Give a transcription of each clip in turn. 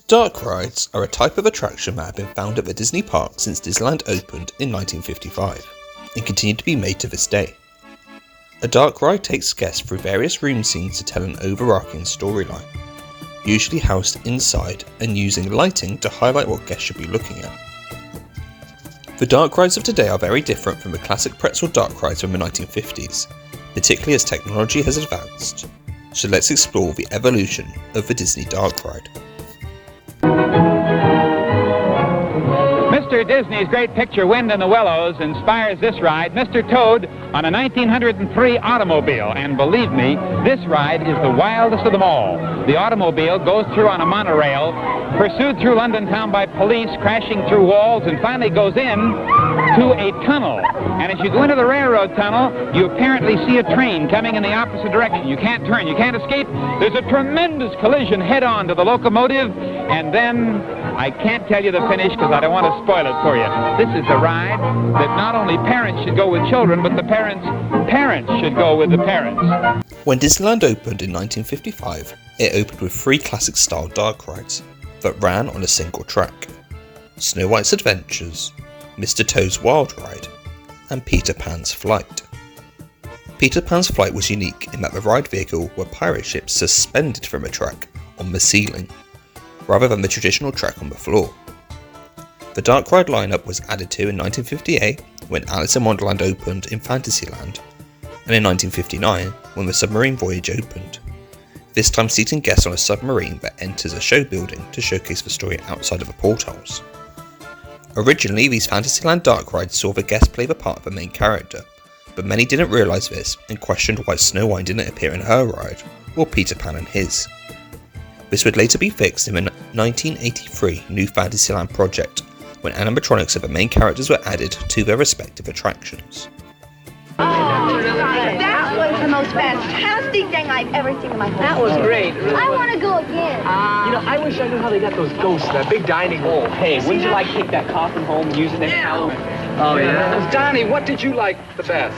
Dark rides are a type of attraction that have been found at the Disney park since Disneyland opened in 1955 and continue to be made to this day. A dark ride takes guests through various room scenes to tell an overarching storyline, usually housed inside and using lighting to highlight what guests should be looking at. The dark rides of today are very different from the classic pretzel dark rides from the 1950s, particularly as technology has advanced. So let's explore the evolution of the Disney dark ride. Mr. Disney's great picture Wind in the Willows inspires this ride, Mr. Toad, on a 1903 automobile. And believe me, this ride is the wildest of them all. The automobile goes through on a monorail, pursued through London town by police, crashing through walls, and finally goes in to a tunnel. And as you go into the railroad tunnel, you apparently see a train coming in the opposite direction. You can't turn, you can't escape. There's a tremendous collision head-on to the locomotive, and then I can't tell you the finish because I don't want to spoil it for you. This is a ride that not only parents should go with children, but the parents should go with the parents. When Disneyland opened in 1955, it opened with 3 classic-style dark rides that ran on a single track: Snow White's Adventures, Mr. Toad's Wild Ride, and Peter Pan's Flight. Peter Pan's Flight was unique in that the ride vehicle were pirate ships suspended from a track on the ceiling, rather than the traditional track on the floor. The dark ride lineup was added to in 1958 when Alice in Wonderland opened in Fantasyland, and in 1959 when the Submarine Voyage opened, this time seating guests on a submarine that enters a show building to showcase the story outside of the portholes. Originally, these Fantasyland dark rides saw the guest play the part of the main character, but many didn't realise this and questioned why Snow White didn't appear in her ride, or Peter Pan in his. This would later be fixed in the 1983 New Fantasyland project, when animatronics of the main characters were added to their respective attractions. That was the most fantastic thing I've ever seen in my whole life. That was great. I want to go again. I wish I knew how they got those ghosts, that big dining hall. Hey, wouldn't you like to take that coffin home using it? Oh, yeah? Donnie, what did you like the best?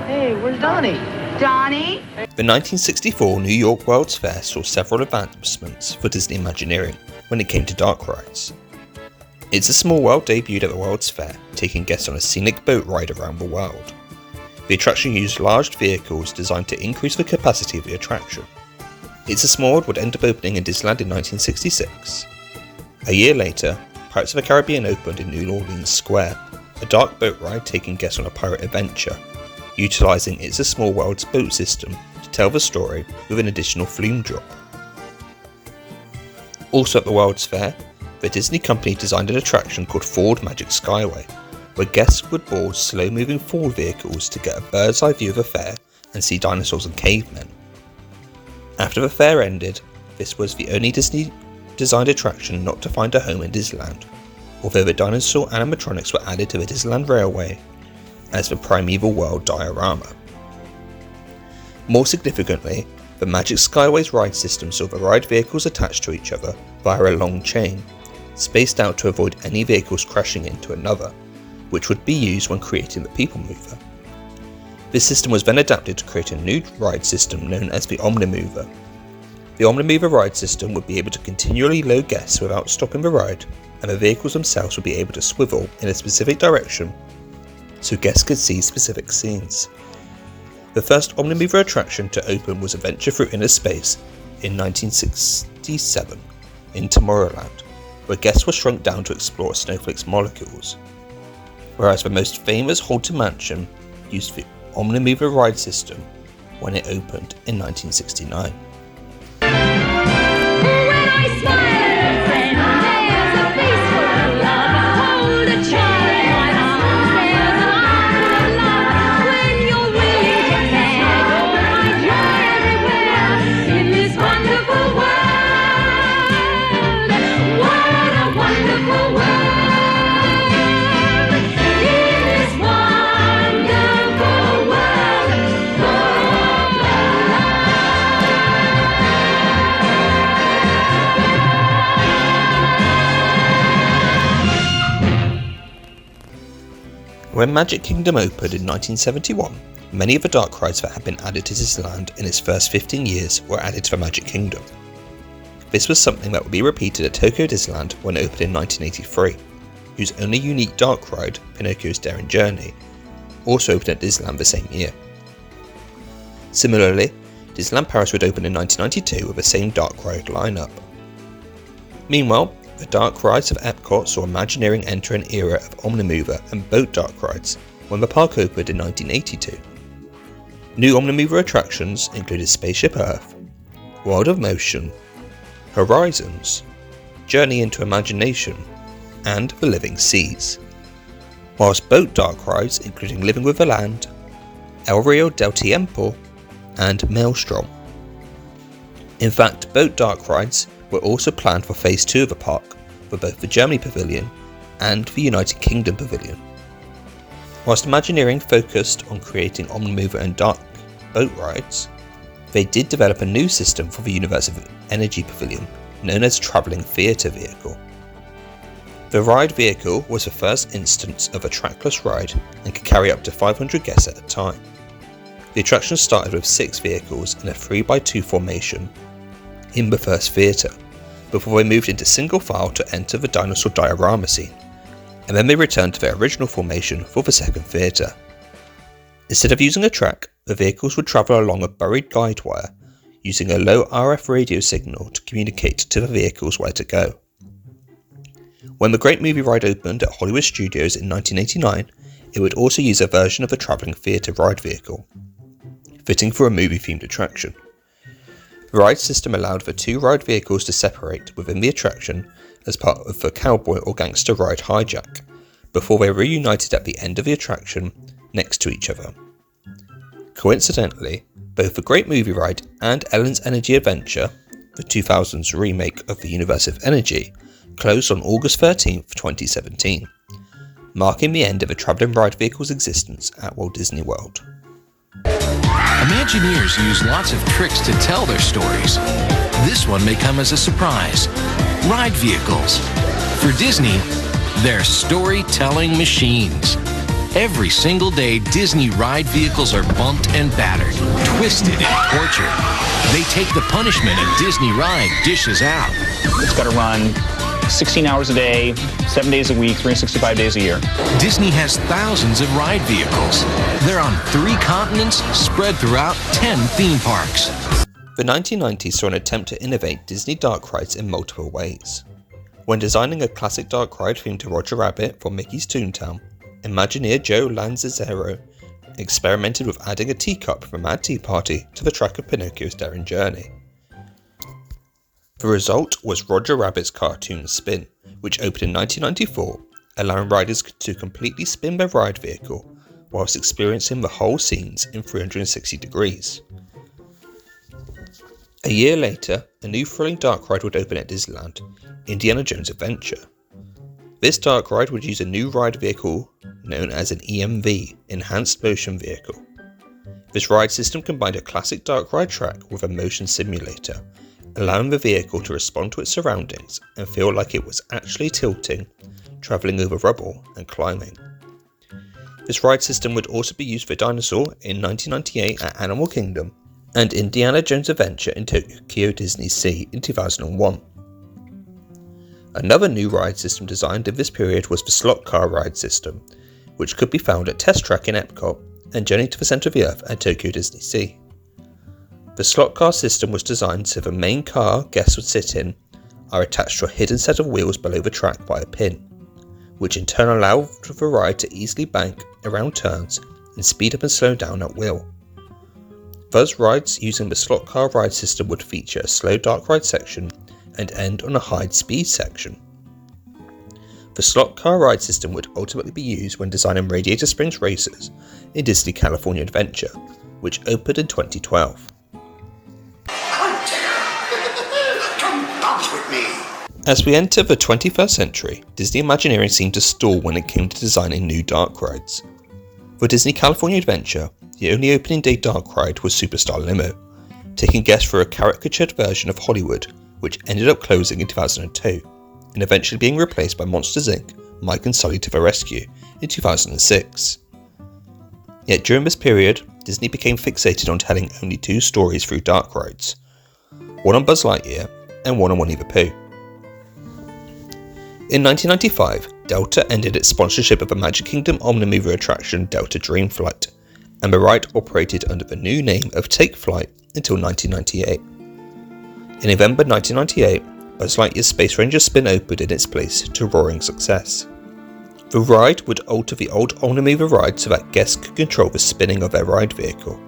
Hey, where's Donnie? Donnie? The 1964 New York World's Fair saw several advancements for Disney Imagineering when it came to dark rides. It's a Small World debuted at the World's Fair, taking guests on a scenic boat ride around the world. The attraction used large vehicles designed to increase the capacity of the attraction. It's a Small World would end up opening in Disneyland in 1966. A year later, Pirates of the Caribbean opened in New Orleans Square, a dark boat ride taking guests on a pirate adventure, utilising It's a Small World's boat system to tell the story with an additional flume drop. Also at the World's Fair, the Disney company designed an attraction called Ford Magic Skyway, where guests would board slow-moving Ford vehicles to get a bird's eye view of the fair and see dinosaurs and cavemen. After the fair ended, this was the only Disney-designed attraction not to find a home in Disneyland, although the dinosaur animatronics were added to the Disneyland Railway as the Primeval World diorama. More significantly, the Magic Skyway's ride system saw the ride vehicles attached to each other via a long chain, spaced out to avoid any vehicles crashing into another, which would be used when creating the People Mover. This system was then adapted to create a new ride system known as the Omnimover. The Omnimover ride system would be able to continually load guests without stopping the ride, and the vehicles themselves would be able to swivel in a specific direction so guests could see specific scenes. The first Omnimover attraction to open was Adventure Through Inner Space in 1967 in Tomorrowland, where guests were shrunk down to explore a snowflake's molecules, whereas the most famous Haunted Mansion used the Omnimover ride system when it opened in 1969. When Magic Kingdom opened in 1971, many of the dark rides that had been added to Disneyland in its first 15 years were added to the Magic Kingdom. This was something that would be repeated at Tokyo Disneyland when it opened in 1983, whose only unique dark ride, Pinocchio's Daring Journey, also opened at Disneyland the same year. Similarly, Disneyland Paris would open in 1992 with the same dark ride lineup. Meanwhile, the dark rides of Epcot saw Imagineering enter an era of Omnimover and boat dark rides when the park opened in 1982. New Omnimover attractions included Spaceship Earth, World of Motion, Horizons, Journey into Imagination, and The Living Seas, whilst boat dark rides including Living with the Land, El Rio del Tiempo, and Maelstrom. In fact, boat dark rides were also planned for Phase 2 of the park for both the Germany Pavilion and the United Kingdom Pavilion. Whilst Imagineering focused on creating Omnimover and dark boat rides, they did develop a new system for the Universal Energy Pavilion known as Travelling Theatre Vehicle. The ride vehicle was the first instance of a trackless ride and could carry up to 500 guests at a time. The attraction started with 6 vehicles in a 3x2 formation in the first theatre, before they moved into single file to enter the dinosaur diorama scene, and then they returned to their original formation for the second theatre. Instead of using a track, the vehicles would travel along a buried guide wire, using a low RF radio signal to communicate to the vehicles where to go. When the Great Movie Ride opened at Hollywood Studios in 1989, it would also use a version of the travelling theatre ride vehicle, fitting for a movie-themed attraction. The ride system allowed the 2 ride vehicles to separate within the attraction as part of the cowboy or gangster ride hijack, before they reunited at the end of the attraction next to each other. Coincidentally, both the Great Movie Ride and Ellen's Energy Adventure, the 2000s remake of the Universe of Energy, closed on August 13th, 2017, marking the end of a travelling ride vehicle's existence at Walt Disney World. Imagineers use lots of tricks to tell their stories. This one may come as a surprise. Ride vehicles. For Disney, they're storytelling machines. Every single day, Disney ride vehicles are bumped and battered, twisted and tortured. They take the punishment a Disney ride dishes out. It's got to run 16 hours a day, 7 days a week, 365 days a year. Disney has thousands of ride vehicles. They're on 3 continents, spread throughout 10 theme parks. The 1990s saw an attempt to innovate Disney dark rides in multiple ways. When designing a classic dark ride themed to Roger Rabbit for Mickey's Toontown, Imagineer Joe Lanzaro experimented with adding a teacup from Mad Tea Party to the track of Pinocchio's Daring Journey. The result was Roger Rabbit's Cartoon Spin, which opened in 1994, allowing riders to completely spin their ride vehicle whilst experiencing the whole scenes in 360 degrees. A year later, a new thrilling dark ride would open at Disneyland, Indiana Jones Adventure. This dark ride would use a new ride vehicle known as an EMV, Enhanced Motion Vehicle. This ride system combined a classic dark ride track with a motion simulator, allowing the vehicle to respond to its surroundings and feel like it was actually tilting, travelling over rubble and climbing. This ride system would also be used for Dinosaur in 1998 at Animal Kingdom and Indiana Jones Adventure in Tokyo Disney Sea in 2001. Another new ride system designed in this period was the slot car ride system, which could be found at Test Track in Epcot and Journey to the Centre of the Earth at Tokyo Disney Sea. The slot car system was designed so the main car guests would sit in are attached to a hidden set of wheels below the track by a pin, which in turn allowed the ride to easily bank around turns and speed up and slow down at will. Thus, rides using the slot car ride system would feature a slow dark ride section and end on a high speed section. The slot car ride system would ultimately be used when designing Radiator Springs Racers in Disney California Adventure, which opened in 2012. As we enter the 21st century, Disney Imagineering seemed to stall when it came to designing new dark rides. For Disney California Adventure, the only opening day dark ride was Superstar Limo, taking guests through a caricatured version of Hollywood, which ended up closing in 2002, and eventually being replaced by Monsters Inc. Mike and Sully to the Rescue in 2006. Yet during this period, Disney became fixated on telling only 2 stories through dark rides, one on Buzz Lightyear and one on Winnie the Pooh. In 1995, Delta ended its sponsorship of the Magic Kingdom Omnimover attraction Delta Dream Flight, and the ride operated under the new name of Take Flight until 1998. In November 1998, Buzz Lightyear's Space Ranger spin opened in its place to roaring success. The ride would alter the old Omnimover ride so that guests could control the spinning of their ride vehicle.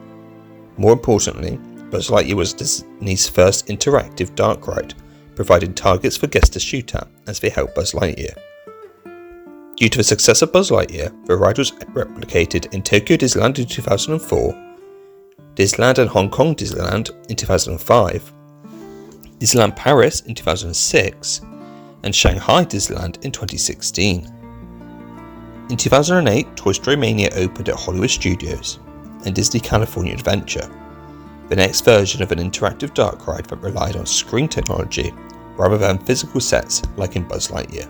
More importantly, Buzz Lightyear was Disney's first interactive dark ride, providing targets for guests to shoot at as they helped Buzz Lightyear. Due to the success of Buzz Lightyear, the ride was replicated in Tokyo Disneyland in 2004, Disneyland and Hong Kong Disneyland in 2005, Disneyland Paris in 2006, and Shanghai Disneyland in 2016. In 2008, Toy Story Mania opened at Hollywood Studios and Disney California Adventure, the next version of an interactive dark ride that relied on screen technology rather than physical sets like in Buzz Lightyear.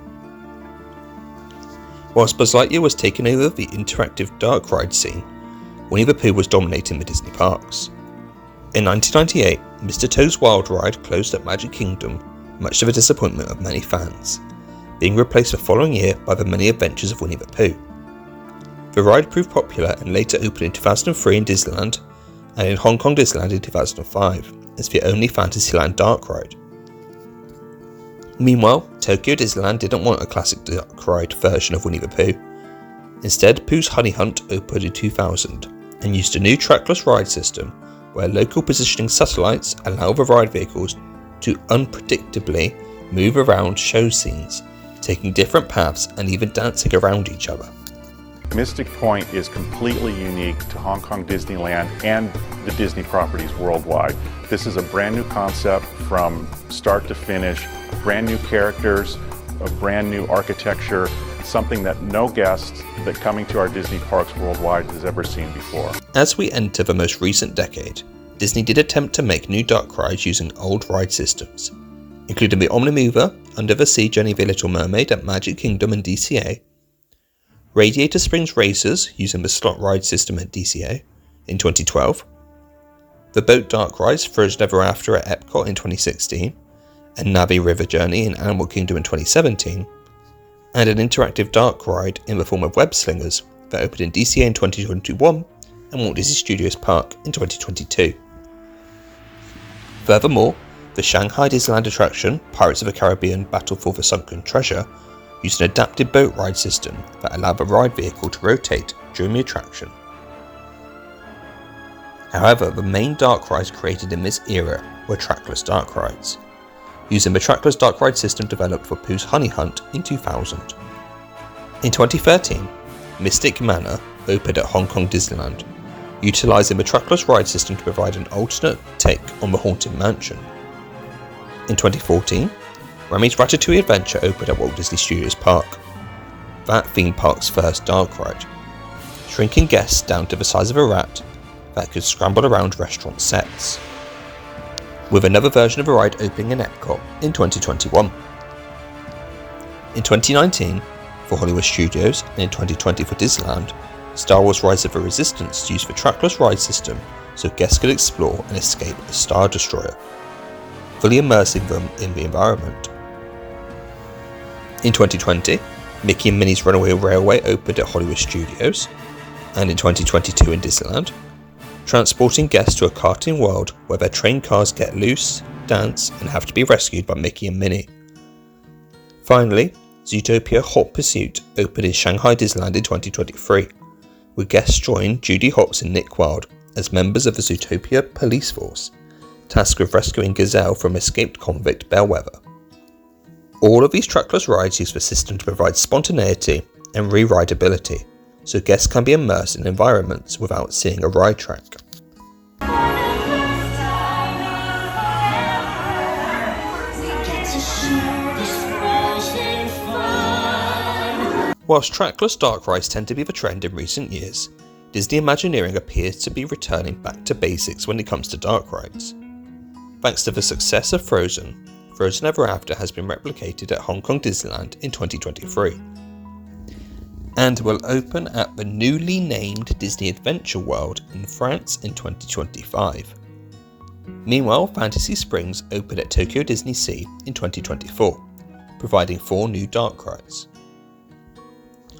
Whilst Buzz Lightyear was taking over the interactive dark ride scene, Winnie the Pooh was dominating the Disney parks. In 1998, Mr. Toad's Wild Ride closed at Magic Kingdom, much to the disappointment of many fans, being replaced the following year by the Many Adventures of Winnie the Pooh. The ride proved popular and later opened in 2003 in Disneyland and in Hong Kong Disneyland in 2005 as the only Fantasyland dark ride. Meanwhile, Tokyo Disneyland didn't want a classic dark ride version of Winnie the Pooh. Instead, Pooh's Honey Hunt opened in 2000 and used a new trackless ride system where local positioning satellites allow the ride vehicles to unpredictably move around show scenes, taking different paths and even dancing around each other. Mystic Point is completely unique to Hong Kong Disneyland and the Disney properties worldwide. This is a brand new concept from start to finish, brand new characters, a brand new architecture, something that no guest that coming to our Disney parks worldwide has ever seen before. As we enter the most recent decade, Disney did attempt to make new dark rides using old ride systems, including the Omnimover, Under the Sea Journey of the Little Mermaid at Magic Kingdom and DCA, Radiator Springs Racers using the slot ride system at DCA in 2012, the boat dark rides Frozen Ever After at Epcot in 2016, and Navi River Journey in Animal Kingdom in 2017, and an interactive dark ride in the form of Web Slingers that opened in DCA in 2021 and Walt Disney Studios Park in 2022. Furthermore, the Shanghai Disneyland attraction Pirates of the Caribbean Battle for the Sunken Treasure used an adapted boat ride system that allowed the ride vehicle to rotate during the attraction. However, the main dark rides created in this era were trackless dark rides, using the trackless dark ride system developed for Pooh's Honey Hunt in 2000. In 2013, Mystic Manor opened at Hong Kong Disneyland, utilising the trackless ride system to provide an alternate take on the Haunted Mansion. In 2014, Remy's Ratatouille Adventure opened at Walt Disney Studios Park, that theme park's first dark ride, shrinking guests down to the size of a rat that could scramble around restaurant sets, with another version of the ride opening in Epcot in 2021. In 2019, for Hollywood Studios, and in 2020 for Disneyland, Star Wars Rise of the Resistance used the trackless ride system so guests could explore and escape a Star Destroyer, fully immersing them in the environment. In 2020, Mickey and Minnie's Runaway Railway opened at Hollywood Studios, and in 2022 in Disneyland, transporting guests to a karting world where their train cars get loose, dance, and have to be rescued by Mickey and Minnie. Finally, Zootopia Hot Pursuit opened in Shanghai Disneyland in 2023, where guests join Judy Hopps and Nick Wilde as members of the Zootopia police force, tasked with rescuing Gazelle from escaped convict Bellwether. All of these trackless rides use the system to provide spontaneity and re-rideability, so guests can be immersed in environments without seeing a ride track. Whilst trackless dark rides tend to be the trend in recent years, Disney Imagineering appears to be returning back to basics when it comes to dark rides. Thanks to the success of Frozen Ever After has been replicated at Hong Kong Disneyland in 2023, and will open at the newly named Disney Adventure World in France in 2025. Meanwhile, Fantasy Springs opened at Tokyo Disney Sea in 2024, providing 4 new dark rides.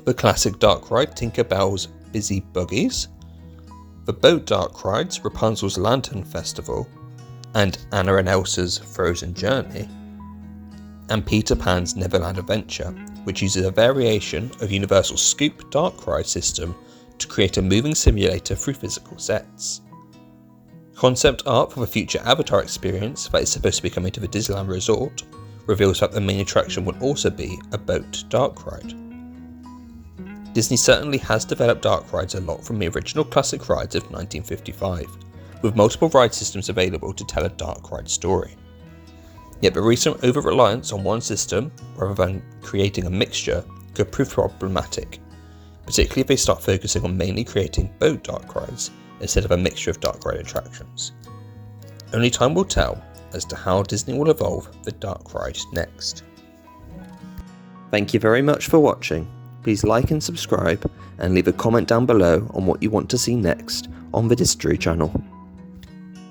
The classic dark ride Tinkerbell's Busy Buggies, the boat dark rides Rapunzel's Lantern Festival and Anna and Elsa's Frozen Journey, and Peter Pan's Neverland Adventure, which uses a variation of Universal's Scoop dark ride system to create a moving simulator through physical sets. Concept art for the future Avatar experience that is supposed to be coming to the Disneyland Resort reveals that the main attraction will also be a boat dark ride. Disney certainly has developed dark rides a lot from the original classic rides of 1955, with multiple ride systems available to tell a dark ride story. Yet the recent over-reliance on one system, rather than creating a mixture, could prove problematic, particularly if they start focusing on mainly creating boat dark rides instead of a mixture of dark ride attractions. Only time will tell as to how Disney will evolve the dark ride next. Thank you very much for watching. Please like and subscribe and leave a comment down below on what you want to see next on the Distory channel.